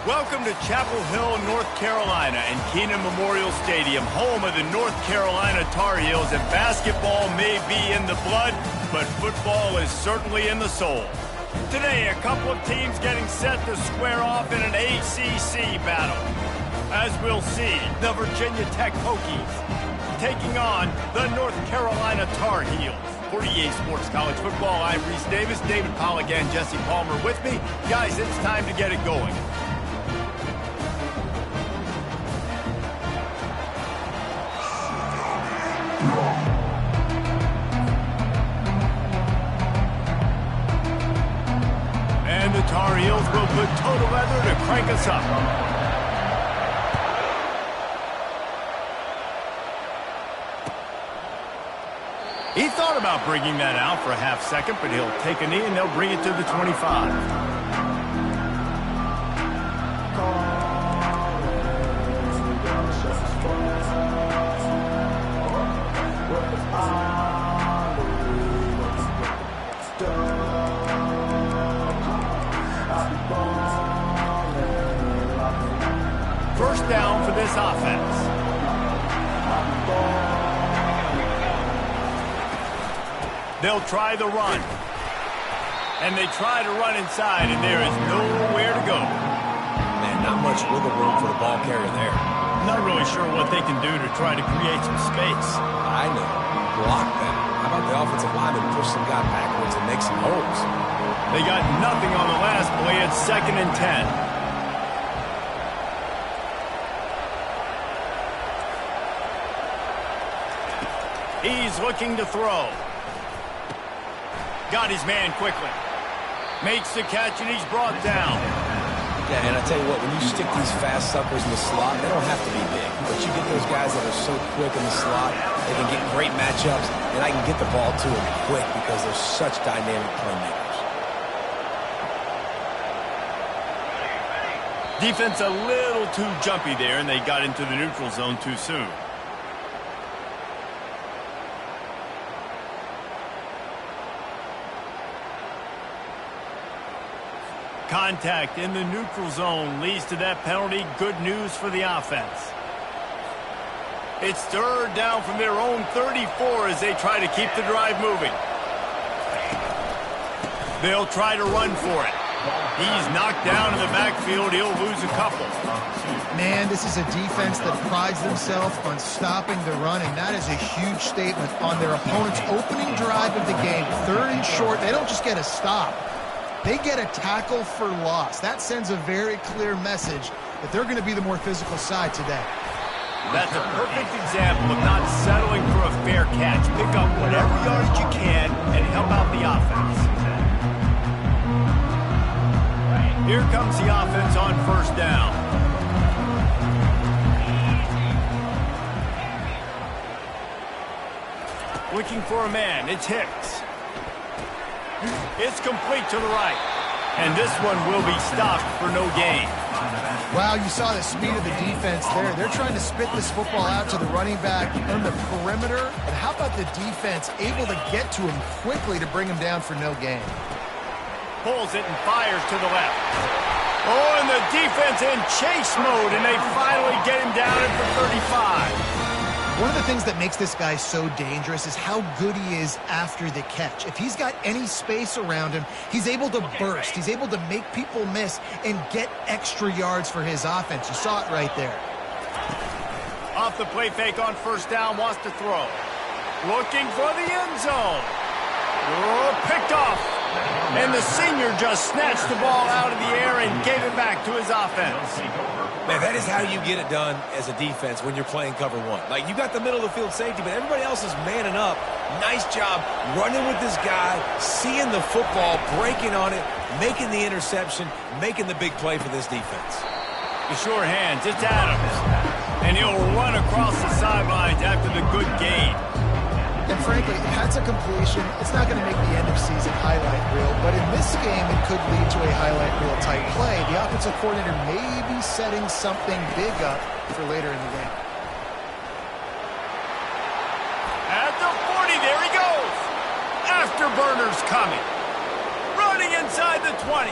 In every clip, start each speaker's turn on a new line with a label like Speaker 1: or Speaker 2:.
Speaker 1: Welcome to Chapel Hill, North Carolina, and Kenan Memorial Stadium, home of the North Carolina Tar Heels. And basketball may be in the blood, but football is certainly in the soul. Today, a couple of teams getting set to square off in an ACC battle. As we'll see, the Virginia Tech Hokies taking on the North Carolina Tar Heels. For EA Sports College Football, I'm Reese Davis, David Pollack, and Jesse Palmer with me. Guys, it's time to get it going. And the Tar Heels will put toe to leather to crank us up. He thought about bringing that out for a half second, but he'll take a knee and they'll bring it to the 25. First down for this offense. They'll try the run. And they try to run inside, and there is nowhere to go.
Speaker 2: Man, not much wiggle room for the ball carrier there.
Speaker 1: Not really sure what they can do to try to create some space.
Speaker 2: I know. Block that. How about the offensive lineman push some guy backwards and make some holes?
Speaker 1: They got nothing on the last play. It's 2nd and 10. He's looking to throw. Got his man quickly. Makes the catch, and he's brought down.
Speaker 2: Yeah, and I tell you what, when you stick these fast suckers in the slot, they don't have to be big. But you get those guys that are so quick in the slot, they can get great matchups, and I can get the ball to them quick because they're such dynamic playmakers.
Speaker 1: Defense a little too jumpy there, and they got into the neutral zone too soon. Contact in the neutral zone leads to that penalty. Good news for the offense. It's 3rd down from their own 34 as they try to keep the drive moving. They'll try to run for it. He's knocked down in the backfield. He'll lose a couple.
Speaker 3: Man, this is a defense that prides themselves on stopping the run, and that is a huge statement on their opponent's opening drive of the game. 3rd and short, they don't just get a stop. They get a tackle for loss. That sends a very clear message that they're going to be the more physical side today.
Speaker 1: That's a perfect example of not settling for a fair catch. Pick up whatever yardage you can and help out the offense. Here comes the offense on 1st down. Looking for a man. It's Hicks. It's complete to the right. And this one will be stopped for no gain.
Speaker 3: Wow, you saw the speed of the defense there. They're trying to spit this football out to the running back on the perimeter. And how about the defense able to get to him quickly to bring him down for no gain?
Speaker 1: Pulls it and fires to the left. Oh, and the defense in chase mode, and they finally get him down at the 35.
Speaker 3: One of the things that makes this guy so dangerous is how good he is after the catch. If he's got any space around him, he's able to burst. He's able to make people miss and get extra yards for his offense. You saw it right there.
Speaker 1: Off the play fake on 1st down, wants to throw. Looking for the end zone. Oh, picked off. And the senior just snatched the ball out of the air and gave it back to his offense.
Speaker 2: Man, that is how you get it done as a defense when you're playing cover 1. Like, you got the middle of the field safety, but everybody else is manning up. Nice job running with this guy, seeing the football, breaking on it, making the interception, making the big play for this defense.
Speaker 1: The sure hands, it's Adams. And he'll run across the sidelines after the good gain.
Speaker 3: And frankly, that's a completion. It's not going to make the end of season highlight reel, but in this game, it could lead to a highlight reel type play. The offensive coordinator may be setting something big up for later in the game.
Speaker 1: At the 40, there he goes. Afterburner's coming. Running inside the 20.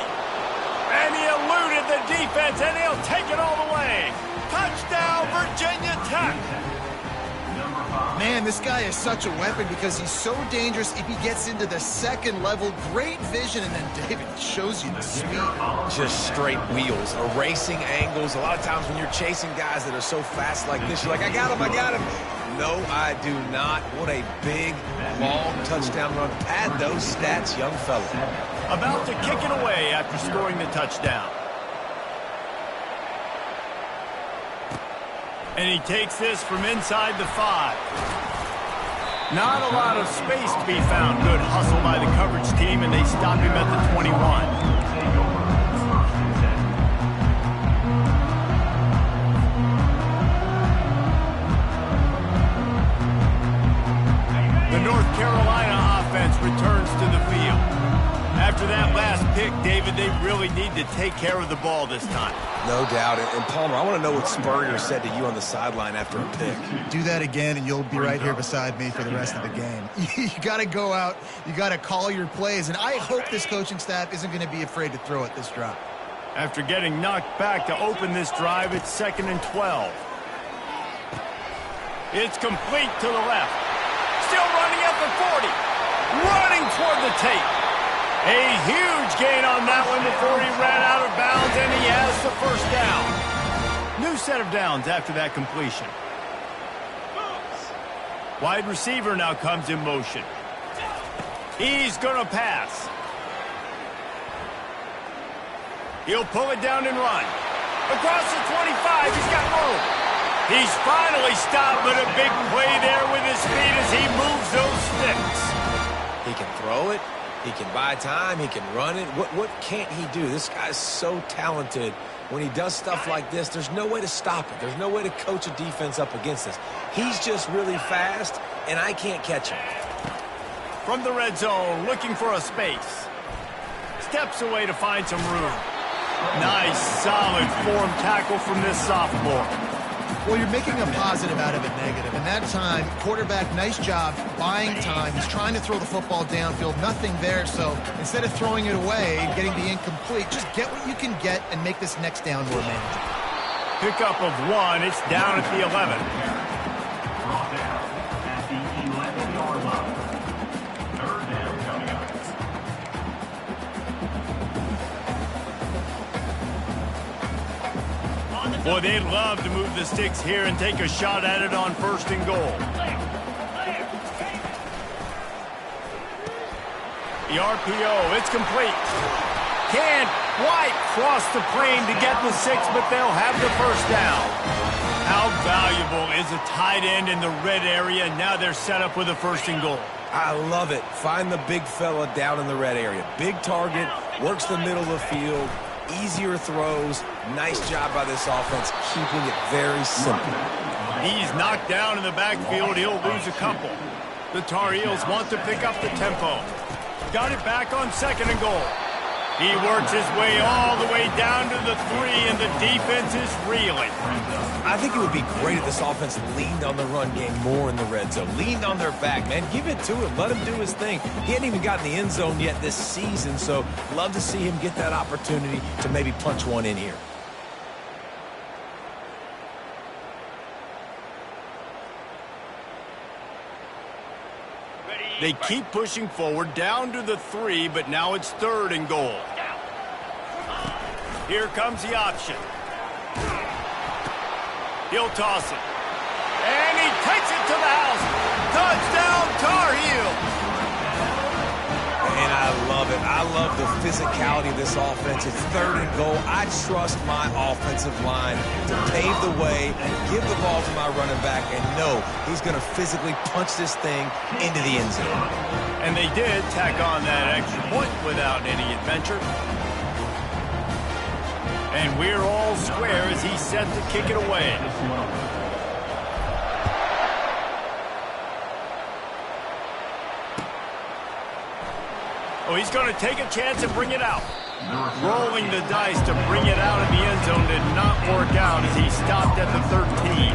Speaker 1: And he eluded the defense, and he'll take it all the way. Touchdown, Virginia Tech.
Speaker 3: Man, this guy is such a weapon because he's so dangerous if he gets into the second level. Great vision, and then David shows you the speed.
Speaker 2: Just straight wheels, erasing angles. A lot of times when you're chasing guys that are so fast like this, you're like, I got him, I got him. No, I do not. What a big, long touchdown run. Pad those stats, young fella.
Speaker 1: About to kick it away after scoring the touchdown. And he takes this from inside the 5. Not a lot of space to be found. Good hustle by the coverage team, and they stop him at the 21. The North Carolina offense returns to the field. After that last pick, David, they really need to take care of the ball this time.
Speaker 2: No doubt. And Palmer, I want to know what Spurrier said to you on the sideline after a pick.
Speaker 3: Do that again, and you'll be right here beside me for the rest of the game. You got to go out. You got to call your plays, and I hope this coaching staff isn't going to be afraid to throw it this drive.
Speaker 1: After getting knocked back to open this drive, it's 2nd and 12. It's complete to the left. Still running at the 40. Running toward the tape. A huge gain on that one before he ran out of bounds, and he has the first down. New set of downs after that completion. Wide receiver now comes in motion. He's going to pass. He'll pull it down and run. Across the 25, he's got room. He's finally stopped, but a big play there with his feet as he moves those sticks.
Speaker 2: He can throw it. He can buy time. He can run it. What can't he do? This guy's so talented. When he does stuff like this, there's no way to stop it. There's no way to coach a defense up against this. He's just really fast, and I can't catch him.
Speaker 1: From the red zone, looking for a space. Steps away to find some room. Nice, solid form tackle from this sophomore.
Speaker 3: Well, you're making a positive out of a negative. And that time, quarterback, nice job buying time. He's trying to throw the football downfield. Nothing there. So instead of throwing it away and getting the incomplete, just get what you can get and make this next down more manageable.
Speaker 1: Pickup of 1. It's down at the 11. Boy, they'd love to move the sticks here and take a shot at it on 1st and goal. The RPO, it's complete. Can't quite cross the plane to get the 6, but they'll have the first down. How valuable is a tight end in the red area? Now they're set up with a 1st and goal.
Speaker 2: I love it. Find the big fella down in the red area. Big target, works the middle of the field. Easier throws. Nice job by this offense, keeping it very simple.
Speaker 1: He's knocked down in the backfield. He'll lose a couple. The Tar Heels want to pick up the tempo. Got it back on 2nd and goal. He works his way all the way down to the 3, and the defense is reeling.
Speaker 2: I think it would be great if this offense leaned on the run game more in the red zone. Leaned on their back, man. Give it to him. Let him do his thing. He hadn't even gotten the end zone yet this season, so love to see him get that opportunity to maybe punch one in here.
Speaker 1: They keep pushing forward down to the 3, but now it's 3rd and goal. Here comes the option. He'll toss it. And he takes it to the house. Touchdown, Tar Heels.
Speaker 2: And I love it. I love the physicality of this offense. It's 3rd and goal. I trust my offensive line to pave the way, give the ball to my running back, and know he's going to physically punch this thing into the end zone.
Speaker 1: And they did tack on that extra point without any adventure. And we're all square as he's set to kick it away. Oh, he's going to take a chance and bring it out. Rolling the dice to bring it out of the end zone did not work out as he stopped at the 13.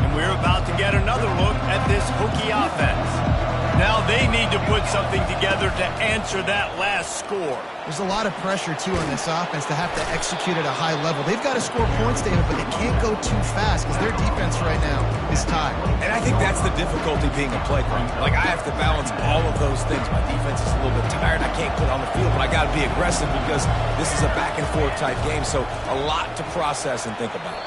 Speaker 1: And we're about to get another look at this Hokie offense. need to put something together to answer that last score.
Speaker 3: There's a lot of pressure, too, on this offense to have to execute at a high level. They've got to score points, David, but they can't go too fast because their defense right now is tired.
Speaker 2: And I think that's the difficulty being a playground. Like, I have to balance all of those things. My defense is a little bit tired. I can't put on the field, but I got to be aggressive because this is a back-and-forth type game, so a lot to process and think about.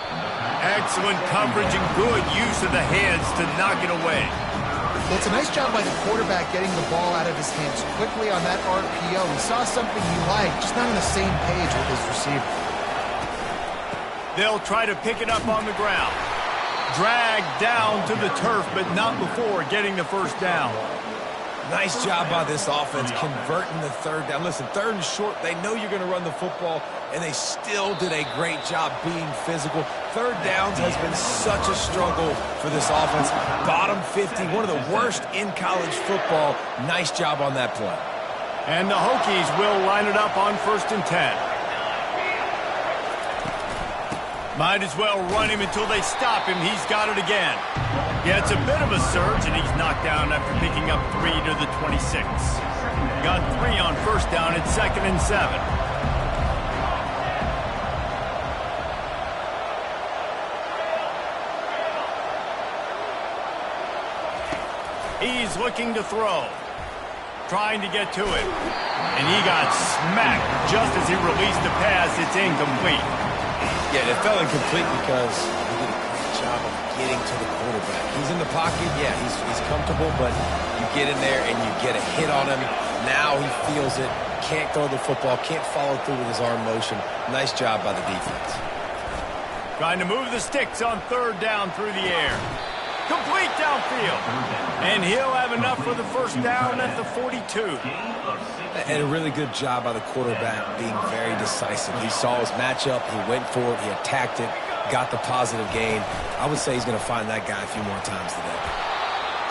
Speaker 1: Excellent coverage and good use of the hands to knock it away.
Speaker 3: Well, it's a nice job by the quarterback getting the ball out of his hands quickly on that RPO. He saw something he liked, just not on the same page with his receiver.
Speaker 1: They'll try to pick it up on the ground. Dragged down to the turf, but not before getting the first down.
Speaker 2: Nice job by this offense converting the third down. Listen, third and short, they know you're going to run the football, and they still did a great job being physical. Third downs has been such a struggle for this offense. Bottom 50, one of the worst in college football. Nice job on that play.
Speaker 1: And the Hokies will line it up on 1st and 10. Might as well run him until they stop him. He's got it again. Yeah, it's a bit of a surge, and he's knocked down after picking up 3 to the 26. Got 3 on 1st down. It's 2nd and 7. He's looking to throw. Trying to get to it. And he got smacked just as he released the pass. It's incomplete.
Speaker 2: Yeah, it fell incomplete because he did a great job of getting to the quarterback. He's in the pocket. Yeah, he's comfortable, but you get in there and you get a hit on him. Now he feels it. Can't throw the football. Can't follow through with his arm motion. Nice job by the defense.
Speaker 1: Trying to move the sticks on 3rd down through the air. Complete downfield. And he'll have enough for the 1st down at the 42.
Speaker 2: And a really good job by the quarterback being very decisive. He saw his matchup. He went for it. He attacked it. Got the positive gain. I would say he's going to find that guy a few more times today.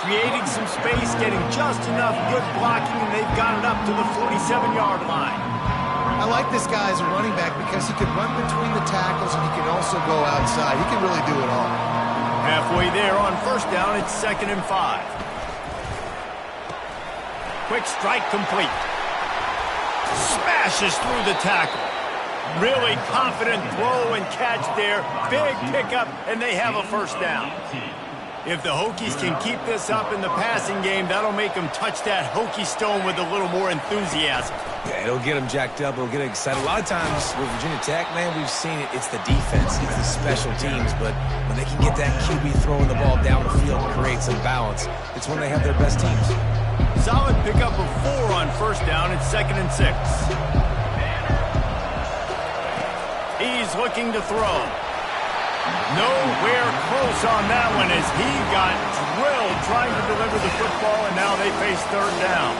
Speaker 1: Creating some space, getting just enough good blocking, and they've got it up to the 47-yard line.
Speaker 3: I like this guy as a running back because he can run between the tackles and he can also go outside. He can really do it all.
Speaker 1: Halfway there on 1st down, it's 2nd and 5. Quick strike complete. Smashes through the tackle. Really confident throw and catch there. Big pickup, and they have a 1st down. If the Hokies can keep this up in the passing game, that'll make them touch that Hokie stone with a little more enthusiasm.
Speaker 2: Yeah, it'll get them jacked up. It'll get them excited. A lot of times with Virginia Tech, man, we've seen it. It's the defense. It's the special teams. But when they can get that QB throwing the ball down the field and create some balance, it's when they have their best teams.
Speaker 1: Solid pickup of 4 on 1st down. It's 2nd and 6. He's looking to throw. Nowhere close on that one as he got drilled trying to deliver the football, and now they face 3rd down.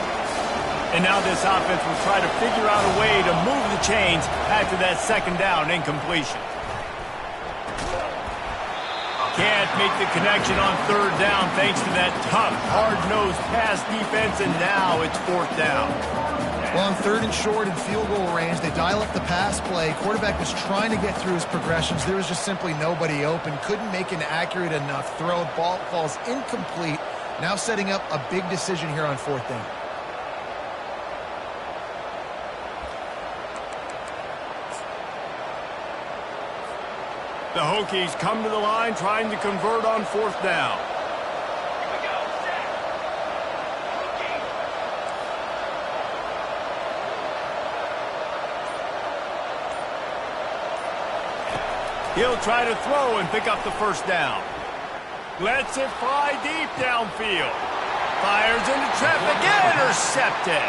Speaker 1: And now this offense will try to figure out a way to move the chains after that 2nd down incompletion. Can't make the connection on 3rd down thanks to that tough, hard-nosed pass defense, and now it's 4th down.
Speaker 3: Well, on 3rd and short and field goal range, they dial up the pass play. Quarterback was trying to get through his progressions. There was just simply nobody open. Couldn't make an accurate enough throw. Ball falls incomplete. Now setting up a big decision here on 4th down.
Speaker 1: The Hokies come to the line trying to convert on 4th down. He'll try to throw and pick up the 1st down. Lets it fly deep downfield. Fires into traffic, intercepted.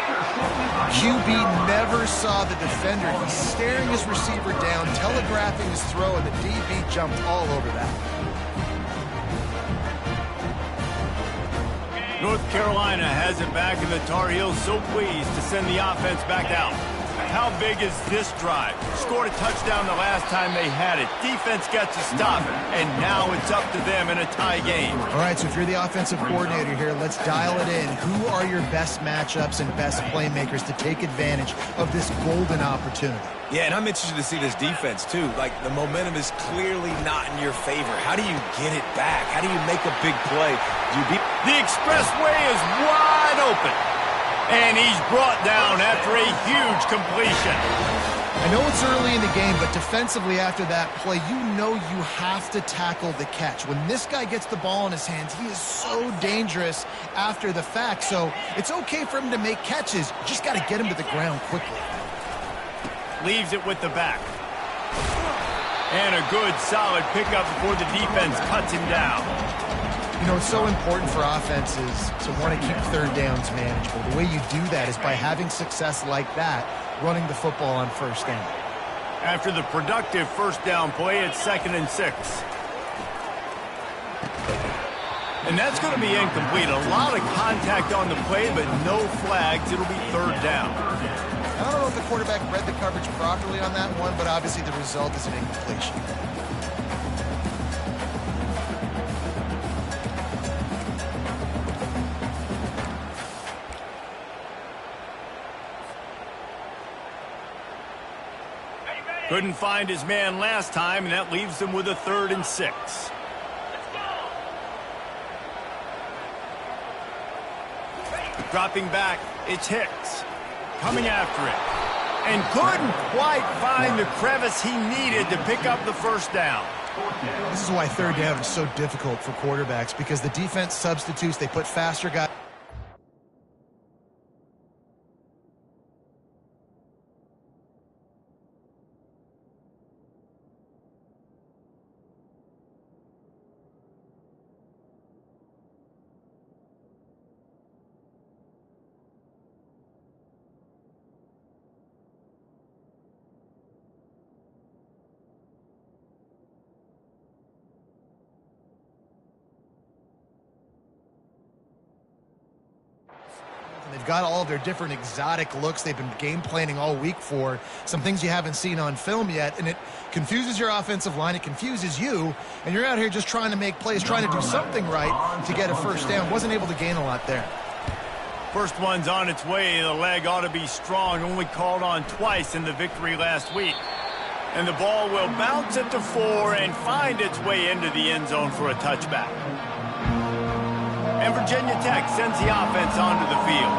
Speaker 3: QB never saw the defender. He's staring his receiver down, telegraphing his throw, and the DB jumped all over that.
Speaker 1: North Carolina has it back, and the Tar Heels so pleased to send the offense back out. How big is this drive? Scored a touchdown the last time they had it. Defense gets a stop, and now it's up to them in a tie game.
Speaker 3: All right, so if you're the offensive coordinator here, let's dial it in. Who are your best matchups and best playmakers to take advantage of this golden opportunity?
Speaker 2: Yeah, and I'm interested to see this defense, too. Like, the momentum is clearly not in your favor. How do you get it back? How do you make a big play? Do you beat...
Speaker 1: The expressway is wide open. And he's brought down after a huge completion.
Speaker 3: I know it's early in the game, but defensively after that play, you know you have to tackle the catch. When this guy gets the ball in his hands, he is so dangerous after the fact. So it's okay for him to make catches. You just got to get him to the ground quickly.
Speaker 1: Leaves it with the back. And a good, solid pickup before the defense cuts him down.
Speaker 3: You know, it's so important for offenses to want to keep third downs manageable. The way you do that is by having success like that, running the football on first down.
Speaker 1: After the productive first down play, it's 2nd and 6. And that's going to be incomplete. A lot of contact on the play, but no flags. It'll be 3rd down.
Speaker 3: I don't know if the quarterback read the coverage properly on that one, but obviously the result is an incompletion.
Speaker 1: Couldn't find his man last time, and that leaves him with a 3rd and 6. Dropping back, it's Hicks. Coming after it. And couldn't quite find the crevice he needed to pick up the first down.
Speaker 3: This is why 3rd down is so difficult for quarterbacks, because the defense substitutes, they put faster guys. They've got all of their different exotic looks they've been game planning all week for, some things you haven't seen on film yet, and it confuses your offensive line, it confuses you, and you're out here just trying to make plays, trying to do something right to get a first down. Wasn't able to gain a lot there.
Speaker 1: First one's on its way. The leg ought to be strong, only called on twice in the victory last week. And the ball will bounce it to 4 and find its way into the end zone for a touchback. And Virginia Tech sends the offense onto the field.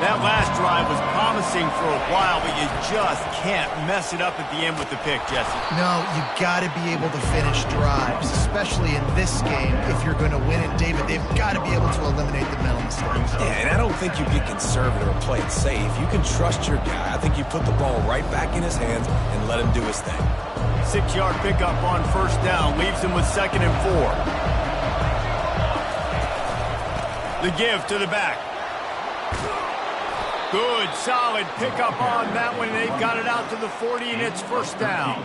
Speaker 1: That last drive was promising for a while, but you just can't mess it up at the end with the pick, Jesse.
Speaker 3: No, you got to be able to finish drives, especially in this game if you're going to win it. David, they've got to be able to eliminate the mental mistakes.
Speaker 2: Yeah, and I don't think you get conservative or play it safe. You can trust your guy. I think you put the ball right back in his hands and let him do his thing.
Speaker 1: 6-yard pickup on first down leaves him with 2nd and 4. The give to the back. Good, solid pickup on that one. They've got it out to the 40, and it's first down.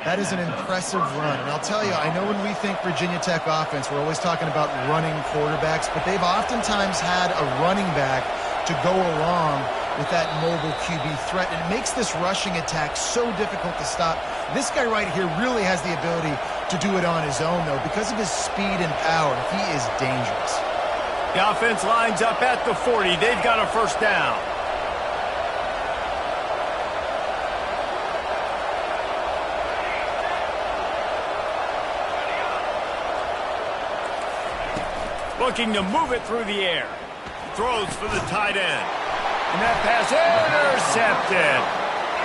Speaker 3: That is an impressive run. And I'll tell you, I know when we think Virginia Tech offense, we're always talking about running quarterbacks, but they've oftentimes had a running back to go along with that mobile QB threat. And it makes this rushing attack so difficult to stop. This guy right here really has the ability to do it on his own, though. Because of his speed and power, he is dangerous.
Speaker 1: The offense lines up at the 40. They've got a first down. Looking to move it through the air. Throws for the tight end. And that pass intercepted.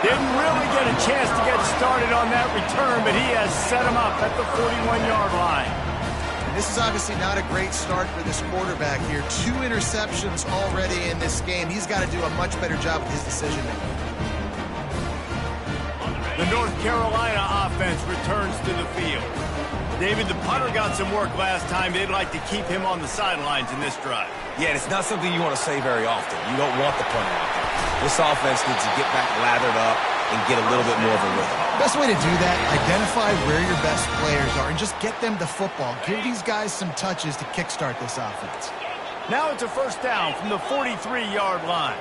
Speaker 1: Didn't really get a chance to get started on that return, but he has set him up at the 41-yard line.
Speaker 3: This is obviously not a great start for this quarterback here. 2 interceptions already in this game. He's got to do a much better job with his decision-making.
Speaker 1: The North Carolina offense returns to the field. David, the punter got some work last time. They'd like to keep him on the sidelines in this drive.
Speaker 2: Yeah, it's not something you want to say very often. You don't want the punter out there. This offense needs to get back lathered up and get a little bit more of a rhythm.
Speaker 3: Best way to do that, identify where your best players are and just get them the football. Give these guys some touches to kickstart this offense.
Speaker 1: Now it's a first down from the 43-yard line.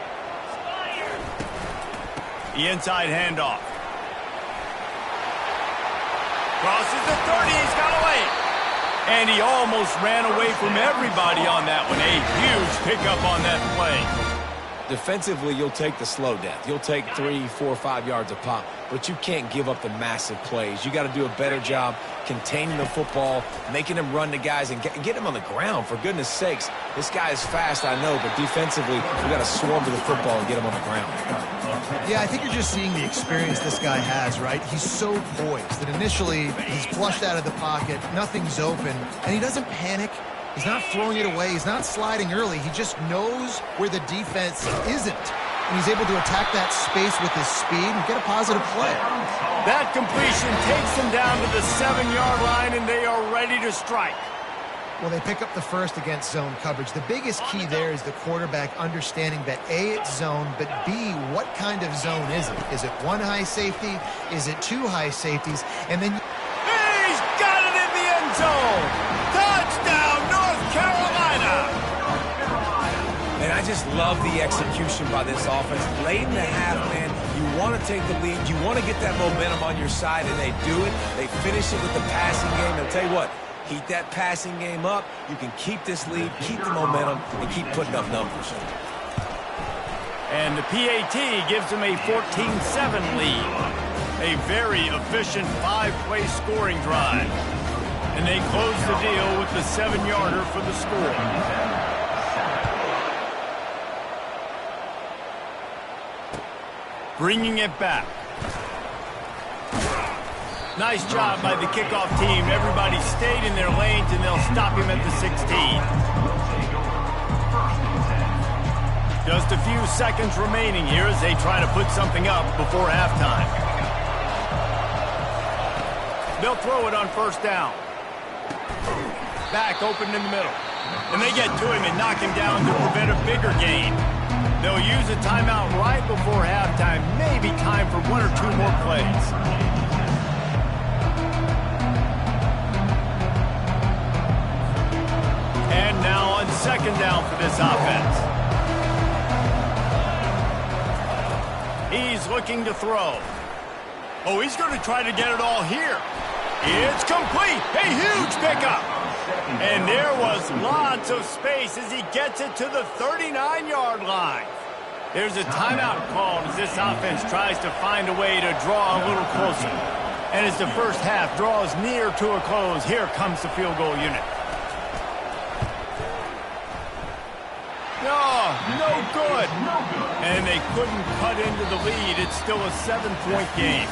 Speaker 1: The inside handoff. Crosses the 30, he's got away. And he almost ran away from everybody on that one. A huge pickup on that play.
Speaker 2: Defensively, you'll take the slow death. You'll take 3, 4, 5 yards a pop, but you can't give up the massive plays. You got to do a better job containing the football, making him run to guys, and get him on the ground, for goodness sakes. This guy is fast, I know, but defensively, we got to swarm to the football and get him on the ground.
Speaker 3: Yeah, I think you're just seeing the experience this guy has, right? He's so poised that initially he's flushed out of the pocket, nothing's open, and he doesn't panic. He's not throwing it away. He's not sliding early. He just knows where the defense isn't. And he's able to attack that space with his speed and get a positive play.
Speaker 1: That completion takes them down to the 7-yard line, and they are ready to strike.
Speaker 3: Well, they pick up the first against zone coverage. The biggest key there is the quarterback understanding that A, it's zone, but B, what kind of zone is it? Is it one high safety? Is it two high safeties? And then...
Speaker 1: He's got it in the end zone! Touchdown, North Carolina!
Speaker 2: And I just love the execution by this offense. Late in the half, man, you want to take the lead. You want to get that momentum on your side, and they do it. They finish it with the passing game. And I'll tell you what, heat that passing game up. You can keep this lead, keep the momentum, and keep putting up numbers.
Speaker 1: And the PAT gives them a 14-7 lead. A very efficient 5-play scoring drive. And they close the deal with the 7-yarder for the score. Bringing it back. Nice job by the kickoff team. Everybody stayed in their lanes, and they'll stop him at the 16. Just a few seconds remaining here as they try to put something up before halftime. They'll throw it on first down. Back open in the middle. And they get to him and knock him down to prevent a bigger gain. They'll use a timeout right before halftime. Maybe time for 1 or 2 more plays. And now on second down for this offense. He's looking to throw. Oh, he's going to try to get it all here. It's complete. A huge pickup. And there was lots of space as he gets it to the 39-yard line. There's a timeout called as this offense tries to find a way to draw a little closer. And as the first half draws near to a close, here comes the field goal unit. No good. And they couldn't cut into the lead. It's still a 7-point game.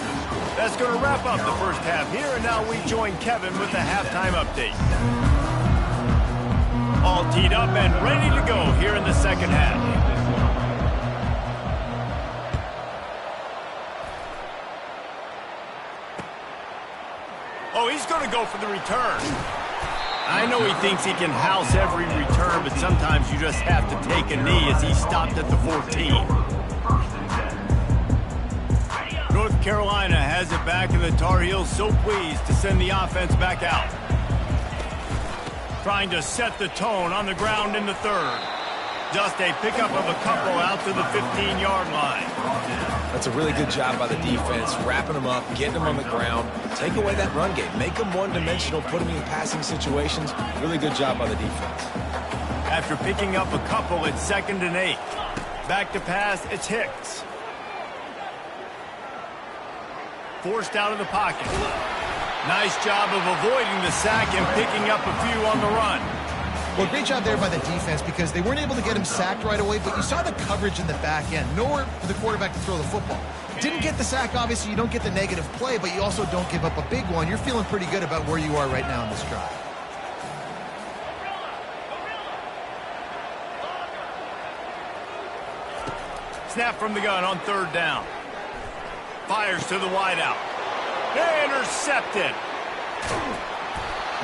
Speaker 1: That's going to wrap up the first half here, and now we join Kevin with the halftime update. All teed up and ready to go here in the second half. Oh, he's going to go for the return. I know he thinks he can house every return, but sometimes you just have to take a knee as he stopped at the 14. North Carolina has it back, and the Tar Heels so pleased to send the offense back out. Trying to set the tone on the ground in the third. Just a pickup of a couple out to the 15-yard line.
Speaker 2: That's a really good job by the defense, wrapping them up, getting them on the ground. Take away that run game. Make them one-dimensional, put them in passing situations. Really good job by the defense.
Speaker 1: After picking up a couple, it's 2nd and 8. Back to pass, it's Hicks. Forced out of the pocket. Nice job of avoiding the sack and picking up a few on the run.
Speaker 3: Well, great job there by the defense because they weren't able to get him sacked right away, but you saw the coverage in the back end. Nowhere for the quarterback to throw the football. Didn't get the sack, obviously. You don't get the negative play, but you also don't give up a big one. You're feeling pretty good about where you are right now in this drive.
Speaker 1: Snap from the gun on 3rd down. Fires to the wideout. Intercepted.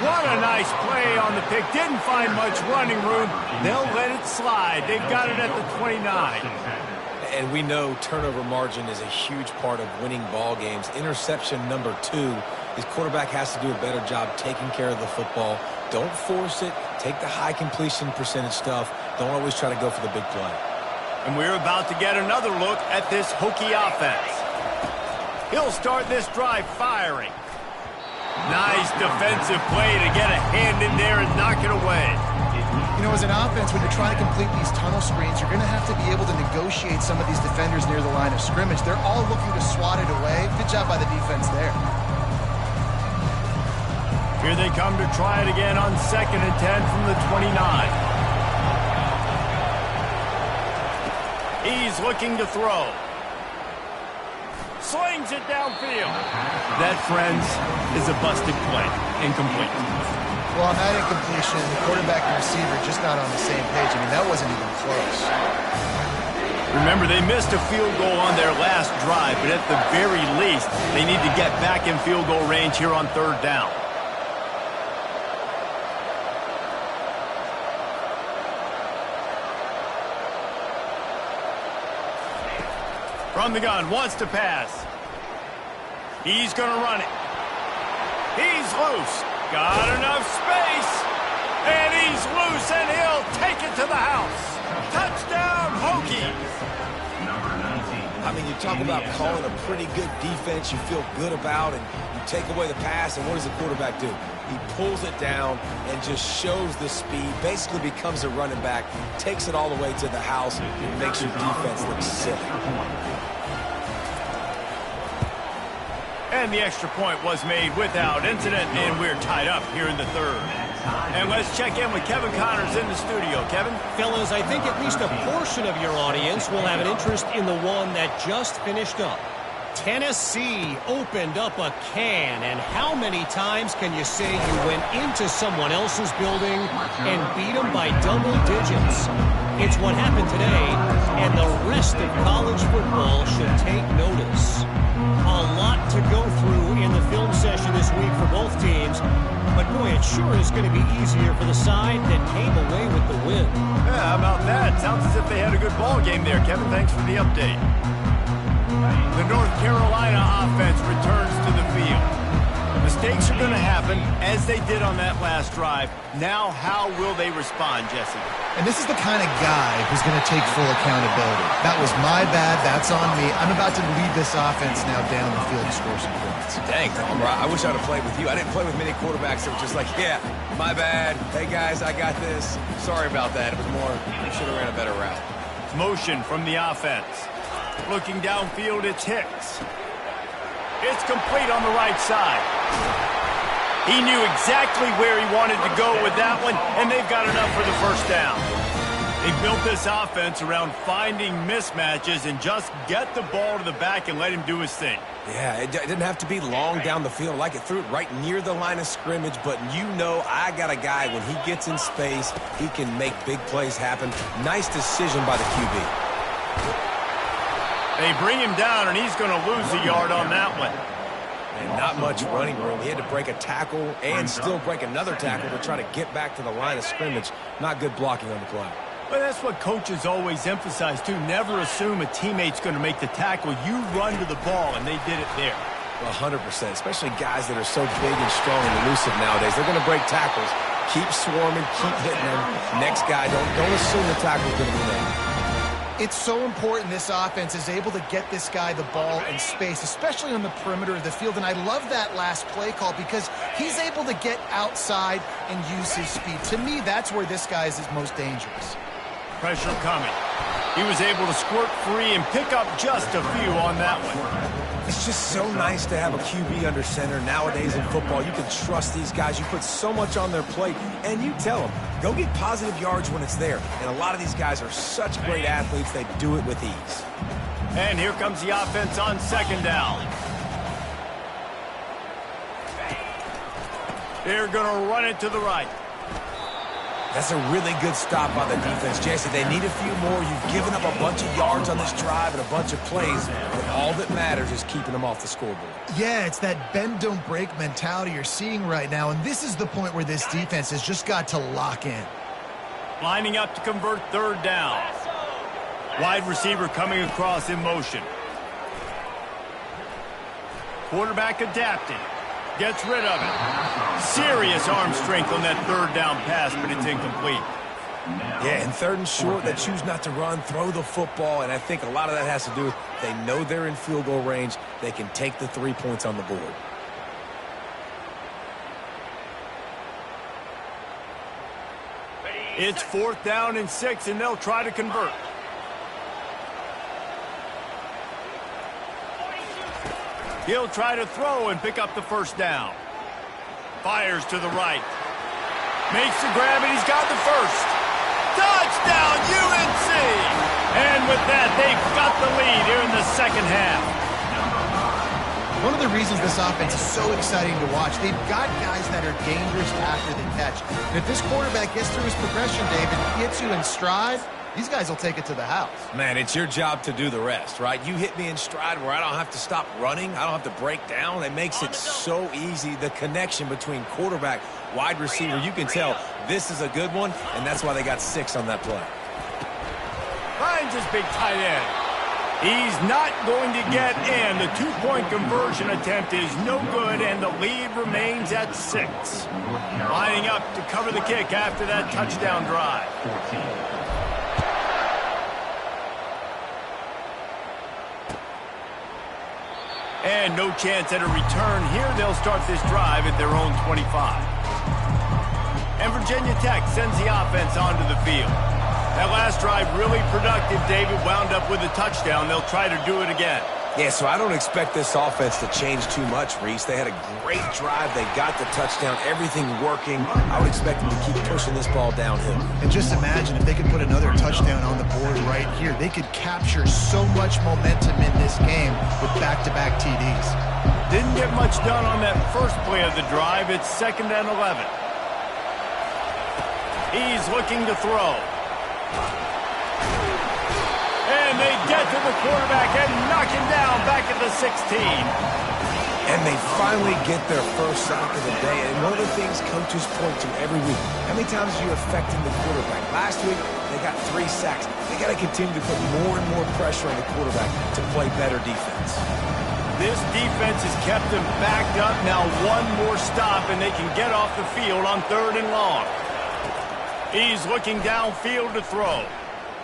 Speaker 1: What a nice play on the pick. Didn't find much running room. They'll let it slide. They've got it at the 29.
Speaker 2: And we know turnover margin is a huge part of winning ball games. Interception number 2. His quarterback has to do a better job taking care of the football. Don't force it. Take the high completion percentage stuff. Don't always try to go for the big play.
Speaker 1: And we're about to get another look at this Hokie offense. He'll start this drive firing. Nice defensive play to get a hand in there and knock it away.
Speaker 3: You know, as an offense, when you're trying to complete these tunnel screens, you're going to have to be able to negotiate some of these defenders near the line of scrimmage. They're all looking to swat it away. Good job by the defense there.
Speaker 1: Here they come to try it again on 2nd and 10 from the 29. He's looking to throw. Slings it downfield. That, friends, is a busted play. Incomplete.
Speaker 3: Well, on that incompletion, the quarterback and receiver just not on the same page. I mean, that wasn't even close.
Speaker 1: Remember, they missed a field goal on their last drive, but at the very least, they need to get back in field goal range here on 3rd down. From the gun, wants to pass. He's going to run it. He's loose. Got enough space. And he's loose, and he'll take it to the house. Touchdown, Hokies.
Speaker 2: I mean, you talk about calling a pretty good defense you feel good about, and you take away the pass, and what does the quarterback do? He pulls it down and just shows the speed, basically becomes a running back, takes it all the way to the house, and makes your defense look silly.
Speaker 1: And the extra point was made without incident, and we're tied up here in the 3rd. And let's check in with Kevin Connors in the studio. Kevin?
Speaker 4: Fellas, I think at least a portion of your audience will have an interest in the one that just finished up. Tennessee opened up a can, and how many times can you say you went into someone else's building and beat them by double digits? It's what happened today, and the rest of college football should take notice. A lot to go through in the film session this week for both teams, but boy, it sure is going to be easier for the side that came away with the win.
Speaker 1: Yeah, how about that? Sounds as if they had a good ball game there, Kevin. Thanks for the update. The North Carolina offense returns to the field. Mistakes are going to happen, as they did on that last drive. Now, how will they respond, Jesse?
Speaker 3: And this is the kind of guy who's going to take full accountability. That was my bad. That's on me. I'm about to lead this offense now down the field and score some points.
Speaker 2: Dang, Tom, I wish I would have played with you. I didn't play with many quarterbacks that were just like, yeah, my bad. Hey, guys, I got this. Sorry about that. It was more, I should have ran a better route.
Speaker 1: Motion from the offense. Looking downfield, it's Hicks. It's complete on the right side. He knew exactly where he wanted to go with that one, and they've got enough for the 1st down. They built this offense around finding mismatches and just get the ball to the back and let him do his thing.
Speaker 2: Yeah, it didn't have to be long down the field. Like it threw it right near the line of scrimmage, but you know I got a guy, when he gets in space, he can make big plays happen. Nice decision by the QB.
Speaker 1: They bring him down, and he's going to lose a yard on that one.
Speaker 2: And not much running room. He had to break a tackle and still break another tackle to try to get back to the line of scrimmage. Not good blocking on the play.
Speaker 1: But that's what coaches always emphasize, too. Never assume a teammate's going to make the tackle. You run to the ball, and they did it there.
Speaker 2: 100%, especially guys that are so big and strong and elusive nowadays. They're going to break tackles. Keep swarming, keep hitting them. Next guy, don't assume the tackle's going to be there.
Speaker 3: It's so important this offense is able to get this guy the ball in space, especially on the perimeter of the field. And I love that last play call because he's able to get outside and use his speed. To me, that's where this guy is most dangerous.
Speaker 1: Pressure coming. He was able to squirt free and pick up just a few on that one.
Speaker 2: It's just so nice to have a QB under center nowadays in football. You can trust these guys. You put so much on their plate, and you tell them, go get positive yards when it's there. And a lot of these guys are such great athletes, they do it with ease.
Speaker 1: And here comes the offense on 2nd down. They're going to run it to the right.
Speaker 2: That's a really good stop by the defense, Jesse. They need a few more. You've given up a bunch of yards on this drive and a bunch of plays, but all that matters is keeping them off the scoreboard.
Speaker 3: Yeah, it's that bend, don't break mentality you're seeing right now, and this is the point where this defense has just got to lock in.
Speaker 1: Lining up to convert 3rd down. Wide receiver coming across in motion. Quarterback adapting. Gets rid of it. Serious arm strength on that 3rd down pass, but it's incomplete.
Speaker 2: Yeah, and 3rd and short, they choose not to run, throw the football, and I think a lot of that has to do with they know they're in field goal range. They can take the 3 points on the board.
Speaker 1: It's 4th down and 6, and they'll try to convert. He'll try to throw and pick up the first down. Fires to the right. Makes the grab, and he's got the first. Touchdown, UNC! And with that, they've got the lead here in the second half.
Speaker 3: One of the reasons this offense is so exciting to watch, they've got guys that are dangerous after the catch. And if this quarterback gets through his progression, David, gets you in stride, these guys will take it to the house.
Speaker 2: Man, it's your job to do the rest, right? You hit me in stride where I don't have to stop running. I don't have to break down. It makes it so easy. The connection between quarterback, wide receiver, you can tell this is a good one, and that's why they got 6 on that play.
Speaker 1: Finds his big tight end. He's not going to get in. The 2-point conversion attempt is no good, and the lead remains at 6. Lining up to cover the kick after that touchdown drive. And no chance at a return here. They'll start this drive at their own 25. And Virginia Tech sends the offense onto the field. That last drive really productive. David wound up with a touchdown. They'll try to do it again.
Speaker 2: Yeah, so I don't expect this offense to change too much, Reese. They had a great drive. They got the touchdown. Everything working. I would expect them to keep pushing this ball downhill.
Speaker 3: And just imagine if they could put another touchdown on the board right here. They could capture so much momentum in this game with back-to-back TDs.
Speaker 1: Didn't get much done on that first play of the drive. It's 2nd and 11. He's looking to throw. And they get to the quarterback and knock him down back at the 16.
Speaker 2: And they finally get their first sack of the day. And one of the things coaches point to every week, how many times are you affecting the quarterback? Last week, they got 3 sacks. They got to continue to put more and more pressure on the quarterback to play better defense.
Speaker 1: This defense has kept them backed up. Now one more stop, and they can get off the field on 3rd and long. He's looking downfield to throw.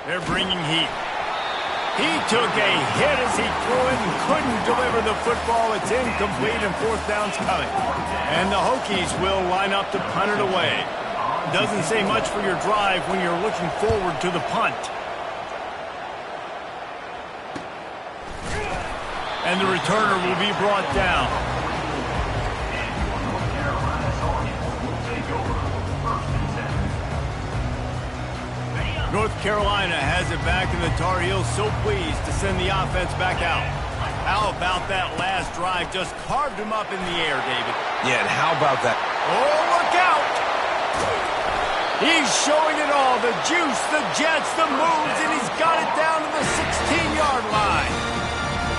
Speaker 1: They're bringing heat. He took a hit as he threw it and couldn't deliver the football. It's incomplete, and 4th down's coming. And the Hokies will line up to punt it away. Doesn't say much for your drive when you're looking forward to the punt. And the returner will be brought down. North Carolina has it back, and the Tar Heels so pleased to send the offense back out. How about that last drive? Just carved him up in the air, David.
Speaker 2: Yeah, and how about that?
Speaker 1: Oh, look out! He's showing it all. The juice, the jets, the moves, and he's got it down to the 16-yard line.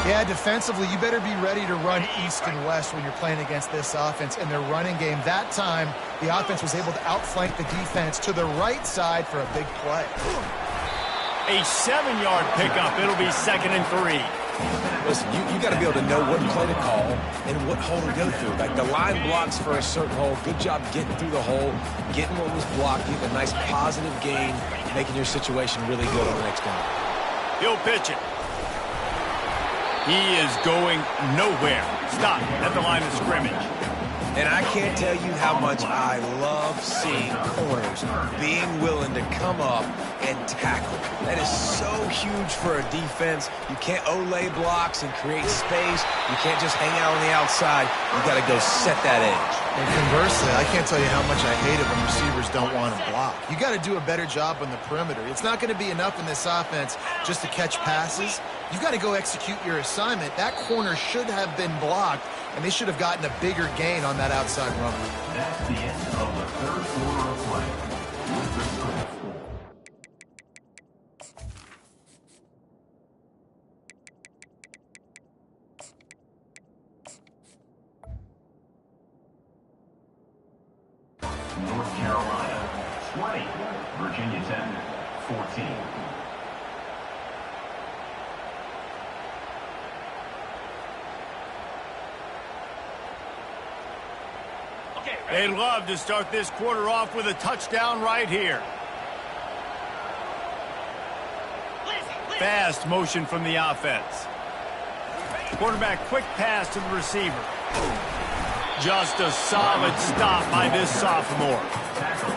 Speaker 3: Yeah, defensively, you better be ready to run east and west when you're playing against this offense. In their running game, that time, the offense was able to outflank the defense to the right side for a big play.
Speaker 1: A 7-yard pickup. It'll be 2nd and 3.
Speaker 2: Listen, you got to be able to know what play to call and what hole to go through. Like the line blocks for a certain hole. Good job getting through the hole, getting what was blocked, getting a nice positive gain, making your situation really good on the next down.
Speaker 1: He'll pitch it. He is going nowhere. Stop at the line of scrimmage.
Speaker 2: And I can't tell you how much I love seeing corners being willing to come up and tackle. That is so huge for a defense. You can't olay blocks and create space. You can't just hang out on the outside. You got to go set that edge.
Speaker 3: And conversely, I can't tell you how much I hate it when receivers don't want to block. You got to do a better job on the perimeter. It's not going to be enough in this offense just to catch passes. You got to go execute your assignment. That corner should have been blocked, and they should have gotten a bigger gain on that outside run.
Speaker 5: That's the end of the 3rd quarter of play. North Carolina 20, Virginia Tech 14.
Speaker 1: They'd love to start this quarter off with a touchdown right here. Fast motion from the offense. Quarterback quick pass to the receiver. Just a solid stop by this sophomore.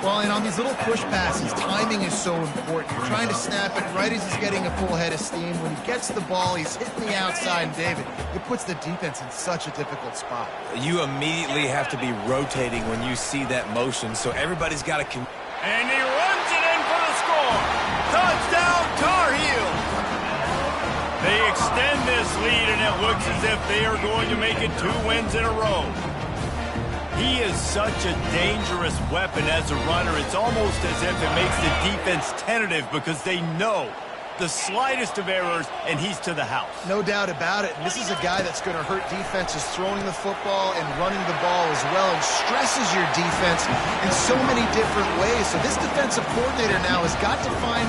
Speaker 3: Well, and on these little push passes, timing is so important. You're trying to snap it right as he's getting a full head of steam. When he gets the ball, he's hitting the outside, and David, it puts the defense in such a difficult spot.
Speaker 2: You immediately have to be rotating when you see that motion, so everybody's got to...
Speaker 1: And he runs it in for the score. Touchdown, Tar Heels. They extend this lead, and it looks as if they are going to make it 2 wins in a row. He is such a dangerous weapon as a runner. It's almost as if it makes the defense tentative because they know the slightest of errors, and he's to the house.
Speaker 3: No doubt about it. And this is a guy that's going to hurt defenses throwing the football and running the ball as well, and stresses your defense in so many different ways. So this defensive coordinator now has got to find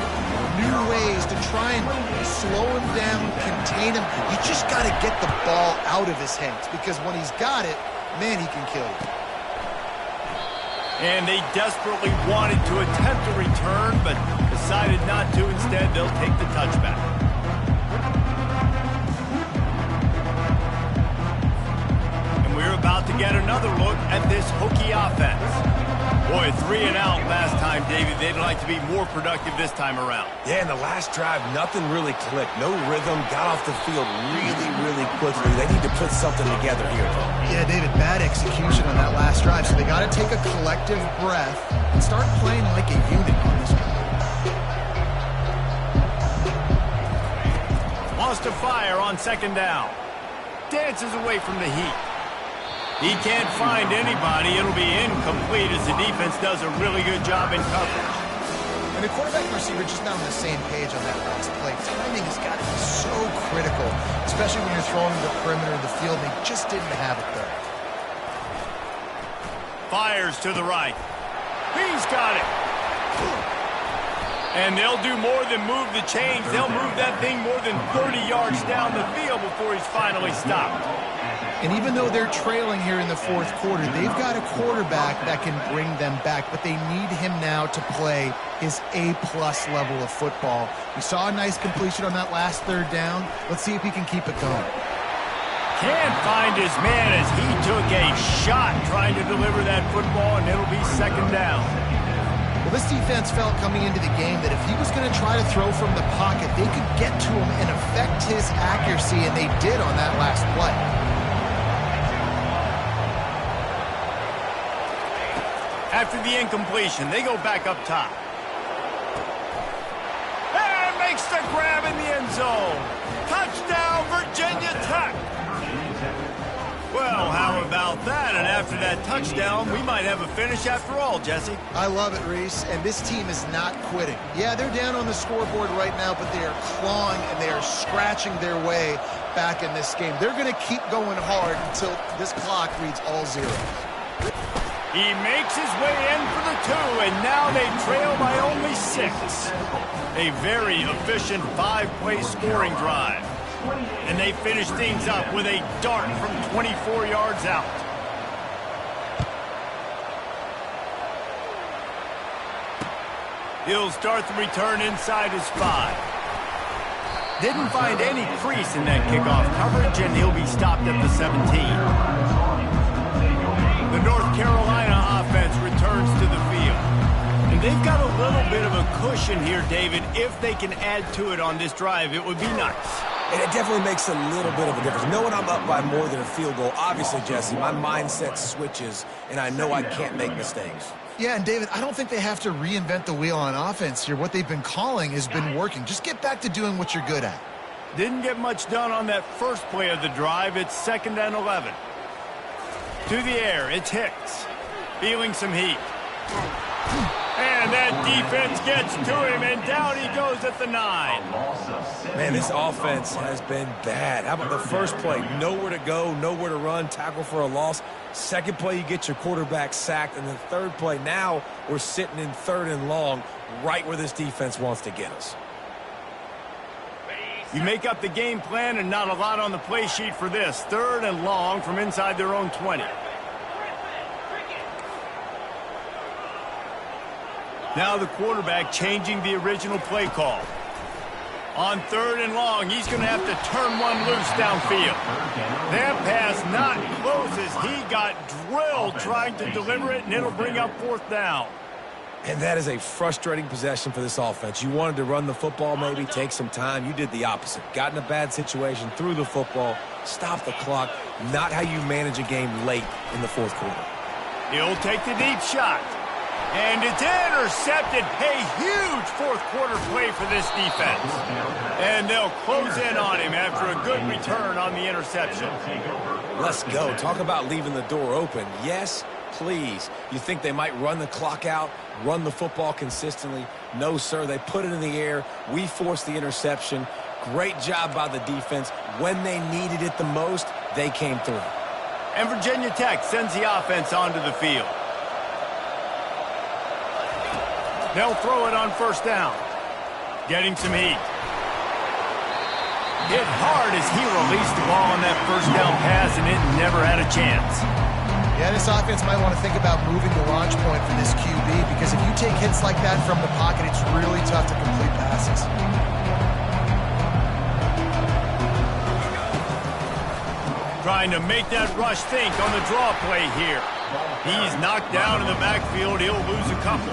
Speaker 3: new ways to try and slow him down, contain him. You just got to get the ball out of his hands, because when he's got it, man, he can kill you.
Speaker 1: And they desperately wanted to attempt a return, but decided not to. Instead, they'll take the touchback. And we're about to get another look at this Hokie offense. Boy, 3 and out last time, David. They'd like to be more productive this time around.
Speaker 2: Yeah, in the last drive, nothing really clicked. No rhythm, got off the field really quickly. They need to put something together here, though.
Speaker 3: Yeah, David, bad execution on that last drive. So they got to take a collective breath and start playing like a unit on this one.
Speaker 1: Wants to fire on 2nd down. Dances away from the heat. He can't find anybody. It'll be incomplete as the defense does a really good job in coverage.
Speaker 3: And the quarterback and receiver just not on the same page on that last play. Timing has got to be so critical, especially when you're throwing the perimeter of the field. They just didn't have it there.
Speaker 1: Fires to the right. He's got it. And they'll do more than move the chains. They'll move that thing more than 30 yards down the field before he's finally stopped.
Speaker 3: And even though they're trailing here in the 4th quarter, they've got a quarterback that can bring them back, but they need him now to play his A-plus level of football. We saw a nice completion on that last 3rd down. Let's see if he can keep it going.
Speaker 1: Can't find his man as he took a shot trying to deliver that football, and it'll be 2nd down.
Speaker 3: Well, this defense felt coming into the game that if he was going to try to throw from the pocket, they could get to him and affect his accuracy, and they did on that last play.
Speaker 1: After the incompletion, they go back up top. And makes the grab in the end zone. Touchdown, Virginia Tech. Well, how about that? And after that touchdown, we might have a finish after all, Jesse.
Speaker 3: I love it, Reese, and this team is not quitting. Yeah, they're down on the scoreboard right now, but they are clawing and they are scratching their way back in this game. They're going to keep going hard until this clock reads all 0.
Speaker 1: He makes his way in for the 2, and now they trail by only 6. A very efficient 5-play scoring drive. And they finish things up with a dart from 24 yards out. He'll start the return inside his 5. Didn't find any crease in that kickoff coverage, and he'll be stopped at the 17. The North Carolina offense returns to the field. And they've got a little bit of a cushion here, David. If they can add to it on this drive, it would be nice.
Speaker 2: And it definitely makes a little bit of a difference. Knowing I'm up by more than a field goal, obviously, Jesse, my mindset switches, and I know I can't make mistakes.
Speaker 3: Yeah, and David, I don't think they have to reinvent the wheel on offense here. What they've been calling has been working. Just get back to doing what you're good at.
Speaker 1: Didn't get much done on that first play of the drive. It's 2nd and 11. To the air, it's Hicks. Feeling some heat. And that defense gets to him, and down he goes at the 9.
Speaker 2: Man, this offense has been bad. How about the first play? Nowhere to go, nowhere to run, tackle for a loss. 2nd play, you get your quarterback sacked. And the 3rd play, now we're sitting in 3rd and long, right where this defense wants to get us.
Speaker 1: You make up the game plan, and not a lot on the play sheet for this. 3rd and long from inside their own 20. Now the quarterback changing the original play call. On 3rd and long, he's going to have to turn one loose downfield. That pass not close as he got drilled trying to deliver it, and it'll bring up 4th down.
Speaker 2: And that is a frustrating possession for this offense. You wanted to run the football, maybe take some time. You did the opposite. Got in a bad situation, threw the football, stopped the clock. Not how you manage a game late in the fourth quarter.
Speaker 1: He'll take the deep shot. And it's intercepted. A huge fourth quarter play for this defense. And they'll close in on him after a good return on the interception.
Speaker 2: Let's go. Talk about leaving the door open. Yes, please. You think they might run the clock out, run the football consistently? No, sir. They put it in the air. We forced the interception. Great job by the defense. When they needed it the most, they came through.
Speaker 1: And Virginia Tech sends the offense onto the field. They'll throw it on first down. Getting some heat. Hit hard as he released the ball on that first down pass, and it never had a chance.
Speaker 3: Yeah, this offense might want to think about moving the launch point for this QB, because if you take hits like that from the pocket, it's really tough to complete passes.
Speaker 1: Trying to make that rush think on the draw play here. He's knocked down in the backfield. He'll lose a couple.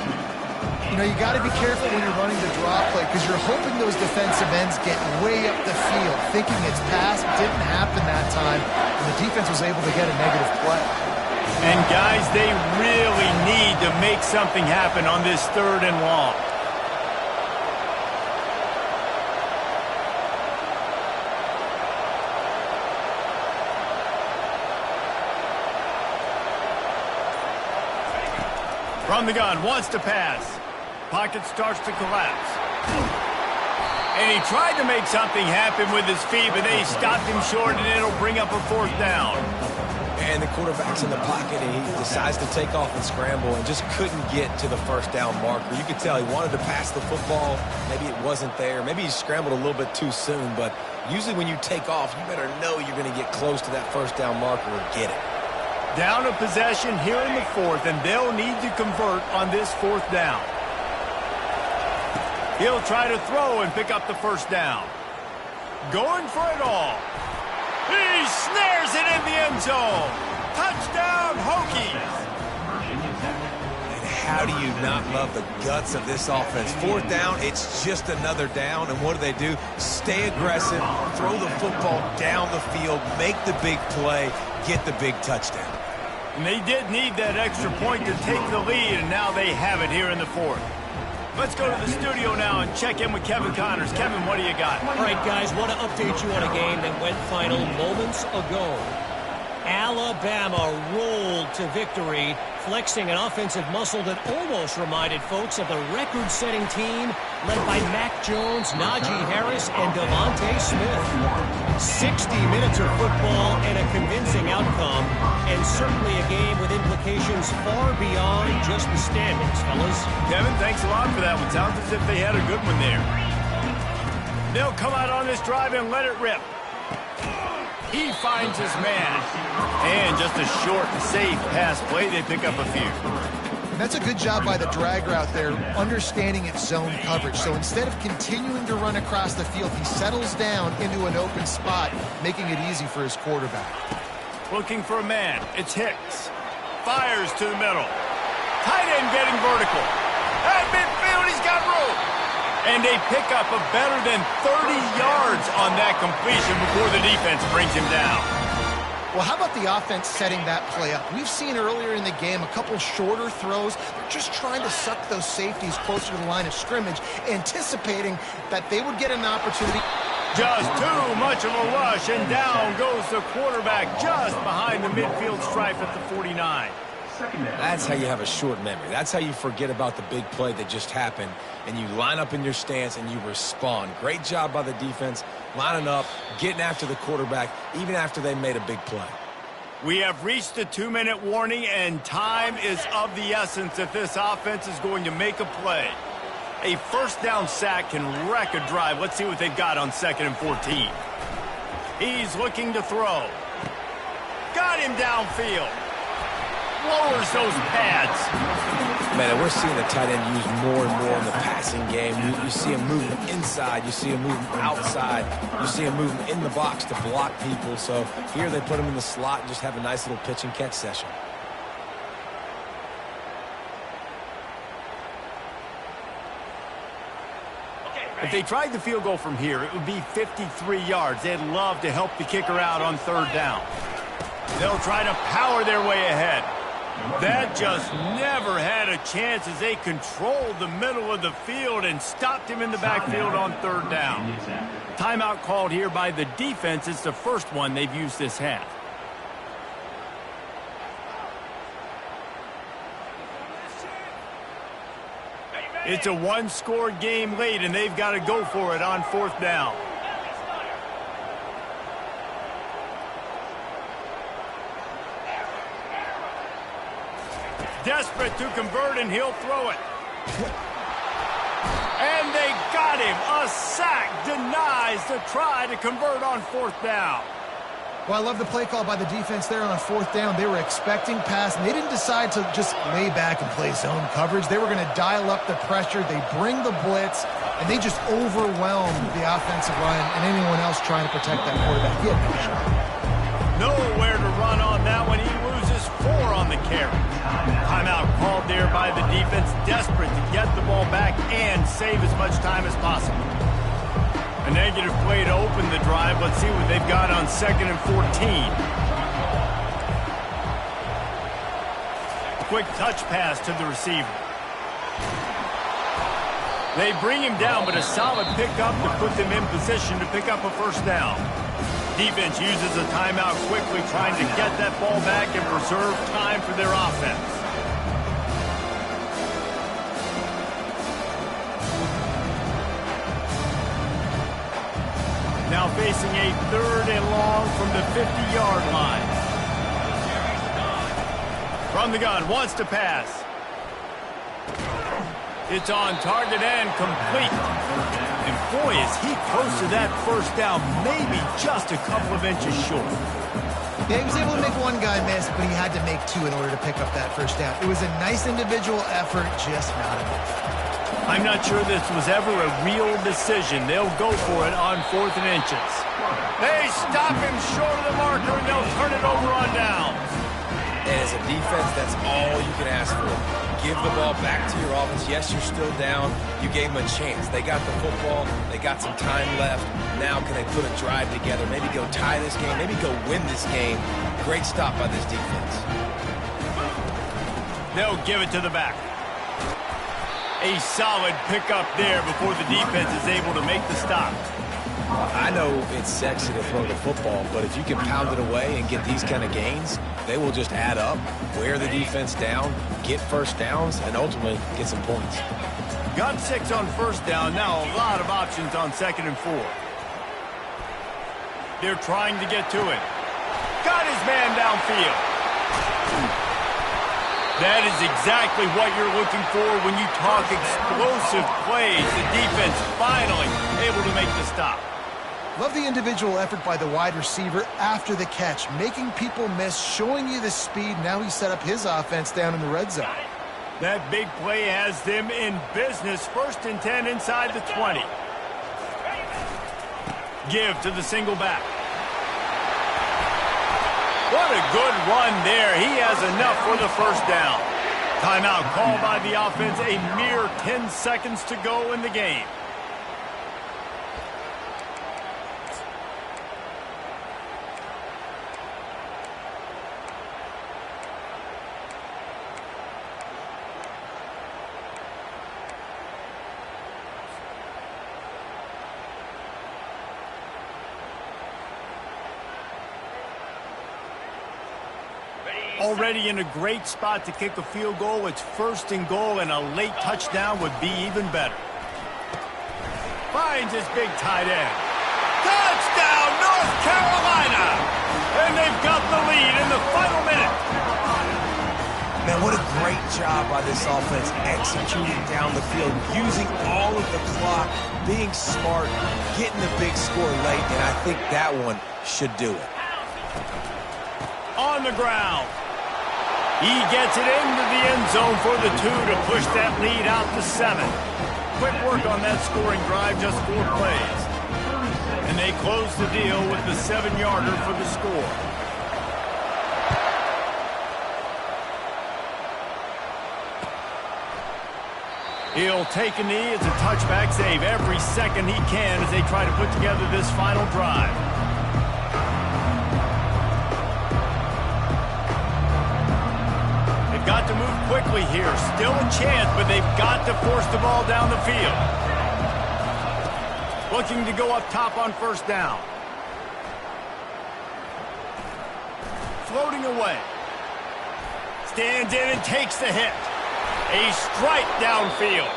Speaker 3: You know, you got to be careful when you're running the draw play, because you're hoping those defensive ends get way up the field, thinking it's pass. Didn't happen that time, and the defense was able to get a negative play.
Speaker 1: And guys, they really need to make something happen on this 3rd and long. From the gun, wants to pass. Pocket starts to collapse. And he tried to make something happen with his feet, but they stopped him short, and it'll bring up a 4th down.
Speaker 2: And the quarterback's in the pocket, and he decides to take off and scramble and just couldn't get to the first down marker. You could tell he wanted to pass the football. Maybe it wasn't there. Maybe he scrambled a little bit too soon, but usually when you take off, you better know you're going to get close to that first down marker or get it.
Speaker 1: Down a possession here in the 4th, and they'll need to convert on this 4th down. He'll try to throw and pick up the first down. Going for it all. He snares it in the end zone. Touchdown, Hokies.
Speaker 2: And how do you not love the guts of this offense? 4th down, it's just another down, and what do? Stay aggressive, throw the football down the field, make the big play, get the big touchdown.
Speaker 1: And they did need that extra point to take the lead, and now they have it here in the 4th. Let's go to the studio now and check in with Kevin Connors. Kevin, what do you got?
Speaker 4: All right, guys, want to update you on a game that went final moments ago. Alabama rolled to victory, flexing an offensive muscle that almost reminded folks of the record-setting team led by Mac Jones, Najee Harris, and Devontae Smith. 60 minutes of football and a convincing outcome, and certainly a game with implications far beyond just the standings, fellas.
Speaker 1: Kevin, thanks a lot for that one. Sounds as if they had a good one there. They'll come out on this drive and let it rip. He finds his man. And just a short, safe pass play. They pick up a few.
Speaker 3: And that's a good job by the drag route there, understanding its zone coverage. So instead of continuing to run across the field, he settles down into an open spot, making it easy for his quarterback.
Speaker 1: Looking for a man. It's Hicks. Fires to the middle. Tight end getting vertical. At midfield, he's got room. And they pick up a better than 30 yards on that completion before the defense brings him down.
Speaker 3: Well, how about the offense setting that play up? We've seen earlier in the game a couple shorter throws. They're just trying to suck those safeties closer to the line of scrimmage, anticipating that they would get an opportunity.
Speaker 1: Just too much of a rush, and down goes the quarterback just behind the midfield stripe at the 49.
Speaker 2: That's how you have a short memory. That's how you forget about the big play that just happened, and you line up in your stance and you respond. Great job by the defense, lining up, getting after the quarterback, even after they made a big play.
Speaker 1: We have reached the 2-minute warning, and time is of the essence if this offense is going to make a play. A first down sack can wreck a drive. Let's see what they've got on 2nd and 14. He's looking to throw. Got him downfield. Lowers those pads.
Speaker 2: Man, we're seeing the tight end used more and more in the passing game. You see him moving inside. You see him moving outside. You see him moving in the box to block people. So here they put him in the slot and just have a nice little pitch and catch session.
Speaker 1: If they tried the field goal from here, it would be 53 yards. They'd love to help the kicker out on third down. They'll try to power their way ahead. That just never had a chance as they controlled the middle of the field and stopped him in the backfield on third down. Timeout called here by the defense. It's the first one they've used this half. It's a one-score game late, and they've got to go for it on fourth down. Desperate to convert, and he'll throw it. And they got him. A sack denies the try to convert on fourth down.
Speaker 3: Well, I love the play call by the defense there on fourth down. They were expecting pass, and they didn't decide to just lay back and play zone coverage. They were going to dial up the pressure. They bring the blitz, and they just overwhelmed the offensive line and anyone else trying to protect that quarterback. He had no shot.
Speaker 1: Nowhere to run on that one. He loses 4 on the carry. Timeout called there by the defense, desperate to get the ball back and save as much time as possible. A negative play to open the drive. Let's see what they've got on 2nd and 14. Quick touch pass to the receiver. They bring him down, but a solid pickup to put them in position to pick up a first down. Defense uses a timeout quickly, trying to get that ball back and preserve time for their offense. Now facing a 3rd and long from the 50-yard line. From the gun, wants to pass. It's on target and complete. And boy, is he close to that first down, maybe just a couple of inches short.
Speaker 3: Yeah, he was able to make one guy miss, but he had to make 2 in order to pick up that first down. It was a nice individual effort, just not enough.
Speaker 1: I'm not sure this was ever a real decision. They'll go for it on 4th and inches. They stop him short of the marker, and they'll turn it over on downs.
Speaker 2: And as a defense, that's all you can ask for. Give the ball back to your offense. Yes, you're still down. You gave them a chance. They got the football. They got some time left. Now can they put a drive together, maybe go tie this game, maybe go win this game. Great stop by this defense.
Speaker 1: They'll give it to the back. A solid pickup there before the defense is able to make the stop.
Speaker 2: I know it's sexy to throw the football, but if you can pound it away and get these kind of gains, they will just add up, wear the defense down, get first downs, and ultimately get some points.
Speaker 1: Got 6 on first down. Now a lot of options on 2nd and 4. They're trying to get to it. Got his man downfield. That is exactly what you're looking for when you talk explosive plays. The defense finally able to make the stop.
Speaker 3: Love the individual effort by the wide receiver after the catch, making people miss, showing you the speed. Now he set up his offense down in the red zone.
Speaker 1: That big play has them in business. 1st and 10 inside the 20. Give to the single back. What a good run there. He has enough for the first down. Timeout called by the offense. A mere 10 seconds to go in the game. Already in a great spot to kick a field goal. It's 1st and goal, and a late touchdown would be even better. Finds his big tight end. Touchdown, North Carolina! And they've got the lead in the final minute.
Speaker 2: Man, what a great job by this offense executing down the field, using all of the clock, being smart, getting the big score late, and I think that one should do it.
Speaker 1: On the ground. He gets it into the end zone for the 2 to push that lead out to 7. Quick work on that scoring drive, just 4 plays. And they close the deal with the 7-yarder for the score. He'll take a knee. It's a touchback save every second he can as they try to put together this final drive. They've got to move quickly here. Still a chance, but they've got to force the ball down the field. Looking to go up top on first down. Floating away. Stands in and takes the hit. A strike downfield.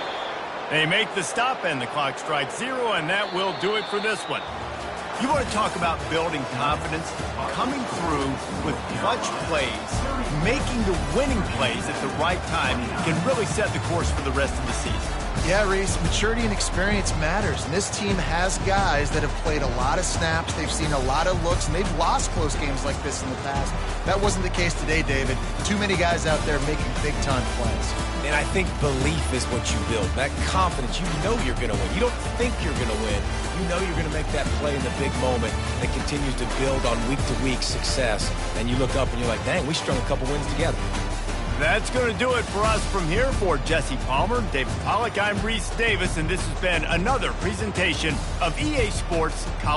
Speaker 1: They make the stop, and the clock strikes 0, and that will do it for this one. You want to talk about building confidence? Coming through with clutch plays, making the winning plays at the right time can really set the course for the rest of the season.
Speaker 3: Yeah, Reese, maturity and experience matters, and this team has guys that have played a lot of snaps. They've seen a lot of looks, and they've lost close games like this in the past. That wasn't the case today, David. Too many guys out there making big-time plays.
Speaker 2: And I think belief is what you build. That confidence, you know you're going to win. You don't think you're going to win. You know you're going to make that play in the big moment that continues to build on week-to-week success. And you look up and you're like, dang, we strung a couple wins together.
Speaker 1: That's going to do it for us from here. For Jesse Palmer, David Pollack, I'm Reese Davis, and this has been another presentation of EA Sports College.